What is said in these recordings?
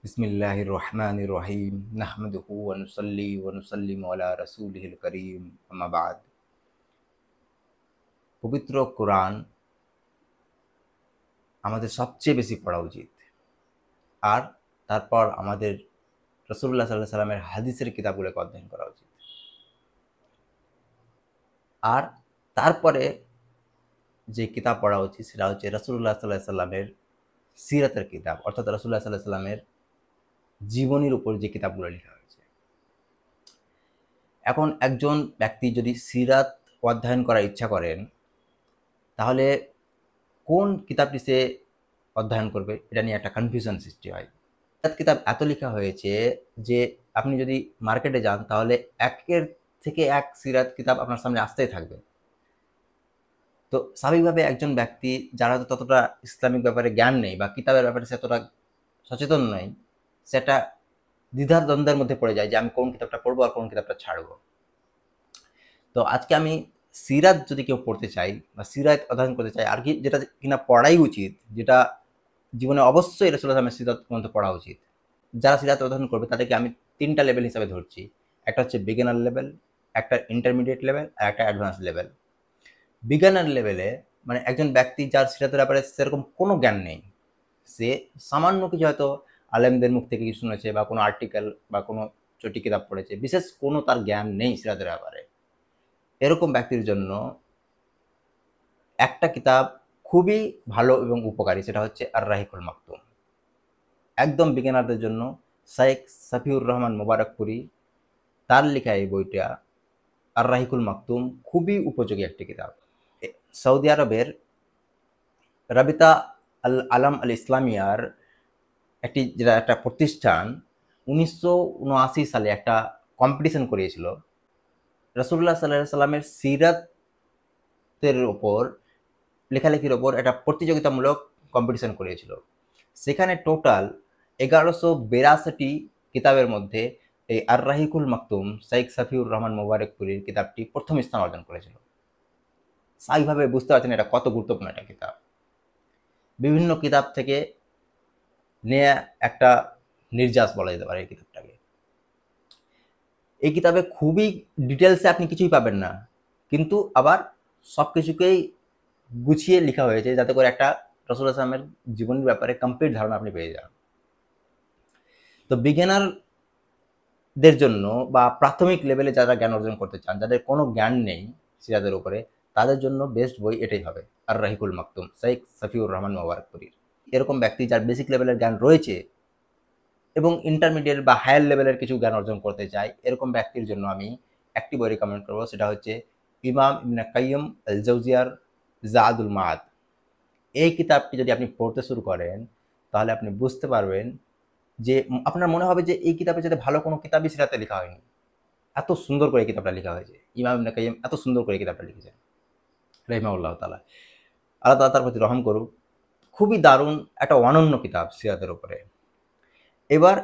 বিসমিল্লাহির রহমানির রহিম নাহমাদুহু ওয়া নুসাল্লি ওয়া নুসাল্লিমু আলা রাসূলিহিল কারীম আম্মা বাদ। পবিত্র কোরআন আমাদের সবচেয়ে বেশি পড়া উচিত। আর তারপর আমাদের রাসূলুল্লাহ সাল্লাল্লাহু আলাইহি সাল্লামের হাদিসের কিতাবগুলোকে অধ্যয়ন করা উচিত। আর তারপরে যে কিতাব পড়া উচিত সেটা হচ্ছে রাসূলুল্লাহ সাল্লাল্লাহু আলাইহি সাল্লামের সিরাতের কিতাব, অর্থাৎ রাসূলুল্লাহ সাল্লাল্লাহু আলাইহি সাল্লামের জীবনীর উপর যে কিতাবগুলো লেখা হয়েছে। এখন একজন ব্যক্তি যদি সিরাত অধ্যয়ন করার ইচ্ছা করেন, তাহলে কোন কিতাবটি সে অধ্যয়ন করবে এটা নিয়ে একটা কনফিউশন সৃষ্টি হয়। সিরাত কিতাব এত লেখা হয়েছে যে আপনি যদি মার্কেটে যান তাহলে একের থেকে এক সিরাত কিতাব আপনার সামনে আসতেই থাকবে। তো স্বাভাবিকভাবে একজন ব্যক্তি যারা তো ততটা ইসলামিক ব্যাপারে জ্ঞান নেই বা কিতাবের ব্যাপারে সে এতটা সচেতন নয়, সেটা দ্বিধার দ্বন্দ্বের মধ্যে পড়ে যায় যে আমি কোন কিতাবটা পড়বো আর কোন কিতাবটা ছাড়বো। তো আজকে আমি সিরাত যদি কেউ পড়তে চাই বা সিরাত অধ্যয়ন করতে চাই, আর কি যেটা কিনা পড়াই উচিত, যেটা জীবনে অবশ্যই রাসূলুল্লাহ সাল্লাল্লাহু আলাইহি ওয়াসাল্লামের সিরাত গ্রন্থ পড়া উচিত। যারা সিরাত অধ্যয়ন করবে তাদেরকে আমি ৩ টা লেভেল হিসাবে ধরছি। একটা হচ্ছে বিগিনার লেভেল, একটা ইন্টারমিডিয়েট লেভেল আর একটা অ্যাডভান্স লেভেল। বিগিনার লেভেলে মানে একজন ব্যক্তি যার সিরাতের ব্যাপারে সেরকম কোনো জ্ঞান নেই। সে সামান্য কিছু হয়তো আলেমদের মুখ থেকে কিছু শুনেছে বা কোনো আর্টিকেল বা কোনো চটি কিতাব পড়েছে। বিশেষ কোনো তার জ্ঞান নেই সিরাতের ব্যাপারে। এরকম ব্যক্তির জন্য একটা কিতাব খুবই ভালো এবং উপকারী, সেটা হচ্ছে আর-রাহিকুল মাকতুম। একদম বিগিনারদের জন্য শাইখ সাফিউর রহমান মোবারকপুরী তার লেখা এই বইটা আর-রাহিকুল মাকতুম খুবই উপযোগী একটি কিতাব। সৌদি আরবের রাবিতা আল আলাম আল ইসলামিয়ার যেটা একটা প্রতিষ্ঠান ১৯৭৯ সালে একটা কম্পিটিশন করিয়েছিল রাসূলুল্লাহ সাল্লাল্লাহু আলাইহি সাল্লামের সিরাতের উপর লেখালেখির ওপর একটা প্রতিযোগিতামূলক কম্পিটিশন করিয়েছিল। সেখানে টোটাল ১১৮২টি কিতাবের মধ্যে এই আর-রাহিকুল মাকতুম শাইখ সাফিউর রহমান মোবারকপুরীর কিতাবটি প্রথম স্থান অর্জন করেছিল। স্বাভাবিকভাবে বুঝতে পারছেন এটা কত গুরুত্বপূর্ণ একটা কিতাব। বিভিন্ন কিতাব থেকে নেয়া একটা নির্যাস বলা যেতে পারে এই কিতাবটাকে। এই কিতাবে খুবই ডিটেলসে আপনি কিছুই পাবেন না, কিন্তু আবার সবকিছুকেই গুছিয়ে লেখা হয়েছে যাতে করে একটা রাসূলুল্লাহ সাল্লাল্লাহু আলাইহি ওয়াসাল্লামের জীবনের ব্যাপারে কমপ্লিট ধারণা আপনি পেয়ে যান। তো বিগিনারদের জন্য বা প্রাথমিক লেভেলে যারা জ্ঞান অর্জন করতে চান, যাদের কোনো জ্ঞান নেই সিরাতের উপরে, তাদের জন্য বেস্ট বই এটাই হবে, আর-রাহিকুল মাকতুম শাইখ সাফিউর রহমান মোবারকপুরীর। এরকম ব্যক্তি যার বেসিক লেভেলের জ্ঞান রয়েছে এবং ইন্টারমিডিয়েট বা হায়ার লেভেলের কিছু জ্ঞান অর্জন করতে চাই, এরকম ব্যক্তির জন্য আমি একটি বই রিকমেন্ড করবো, সেটা হচ্ছে ইমাম ইবনে কাইয়্যিম আল জাওজিয়ার জাদুল মাআদ। এই কিতাবটি যদি আপনি পড়তে শুরু করেন তাহলে আপনি বুঝতে পারবেন যে আপনার মনে হবে যে এই কিতাবের চাইতে ভালো কোনো কিতাবই সিরাতে লেখা হয়নি। এত সুন্দর করে এই কিতাবটা লেখা হয়েছে। ইমাম ইবনে কাইয়্যিম এত সুন্দর করে এই কিতাবটা লিখেছেন রাহিমাহুল্লাহ তাআলা। আল্লাহ তাআলা তার প্রতি রহম করুক। খুবই দারুণ একটা অনন্য কিতাব সিরাতের উপরে। এবার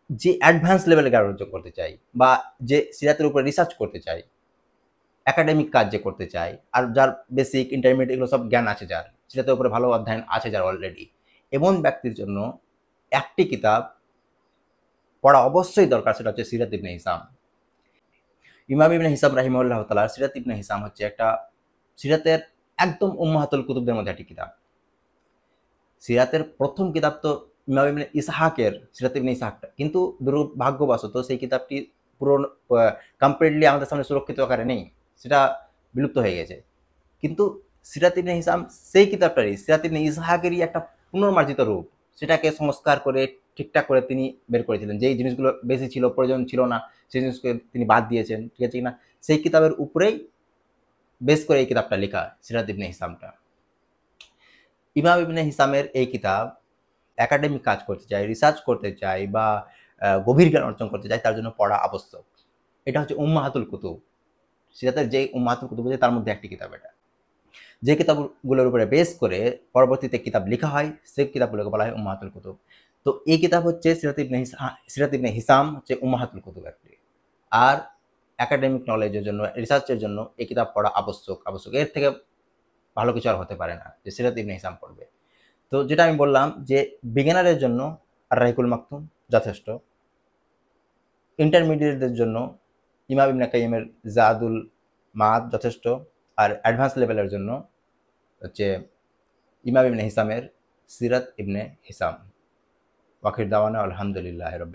যে অ্যাডভান্স লেভেলে জ্ঞান অর্জন করতে চাই বা যে সিরাতের উপরে রিসার্চ করতে চাই, একাডেমিক কাজ যে করতে চায়, আর যার বেসিক ইন্টারমিডিয়েট এগুলো সব জ্ঞান আছে, যার সেটার উপরে ভালো অধ্যয়ন আছে যার অলরেডি, এমন ব্যক্তির জন্য একটি কিতাব পড়া অবশ্যই দরকার, সেটা হচ্ছে সিরাত ইবনে হিসাম। ইমাম ইবনে হিসাম রাহিমাহুল্লাহ তাআলা সিরাত ইবনে হিসাম হচ্ছে একটা সিরাতের একদম উম্মাহাতুল কুতুবদের মধ্যে একটি কিতাব। সিরাতের প্রথম কিতাব তো ইমাম ইবনে ইসহাকের সিরাত ইবনে ইসহাকটা, কিন্তু দুর্ভাগ্যবশত সেই কিতাবটি পুরো কমপ্লিটলি আমাদের সামনে সুরক্ষিত আকারে নেই, সেটা বিলুপ্ত হয়ে গেছে। কিন্তু সিরাত ইবনে হিসাম সেই কিতাবটারই, সিরাত ইবনে ইসহাকেরই একটা পুনর্মার্জিত রূপ। সেটাকে সংস্কার করে ঠিকঠাক করে তিনি বের করেছিলেন। যেই জিনিসগুলো বেশি ছিল, প্রয়োজন ছিল না, সেই জিনিসকে তিনি বাদ দিয়েছেন। ঠিক আছে কিনা? সেই কিতাবের উপরেই বেস করে এই কিতাবটা লেখা, সিরাত ইবনে হিসামটা। ইমাম ইবনে হিসামের এই কিতাব একাডেমিক কাজ করতে চাই, রিসার্চ করতে চাই বা গভীর জ্ঞান অর্জন করতে চাই, তার জন্য পড়া আবশ্যক। এটা হচ্ছে উম্মাহাতুল কুতুব। সিরাতের যে উম্মাহাতুল কুতুব আছে তার মধ্যে একটি কিতাব এটা। যে কিতাবগুলোর উপরে বেস করে পরবর্তীতে কিতাব লেখা হয়, সেই কিতাবগুলোকে বলা হয় উম্মাহাতুল কুতুব। তো এই কিতাব হচ্ছে সিরাত ইবনে হিসাম হচ্ছে উম্মাহাতুল কুতুব একটি। আর একাডেমিক নলেজের জন্য, রিসার্চের জন্য এই কিতাব পড়া আবশ্যক। এর থেকে ভালো কিছু আর হতে পারে না যে সিরাত ইবনে হিসাম পড়বে। তো যেটা আমি বললাম যে বিগিনারের জন্য আর রাহিকুল মাকতুম যথেষ্ট। ইন্টারমিডিয়েটদের জন্য ইমাম ইবনে কাইয়িমের জাদুল মাআদ যথেষ্ট। আর অ্যাডভান্স লেভেলের জন্য হচ্ছে ইমাম ইবনে হিসামের সিরাত ইবনে হিসাম। ওয়াখির দাওয়ানা আলহামদুলিল্লাহ রাব্বিল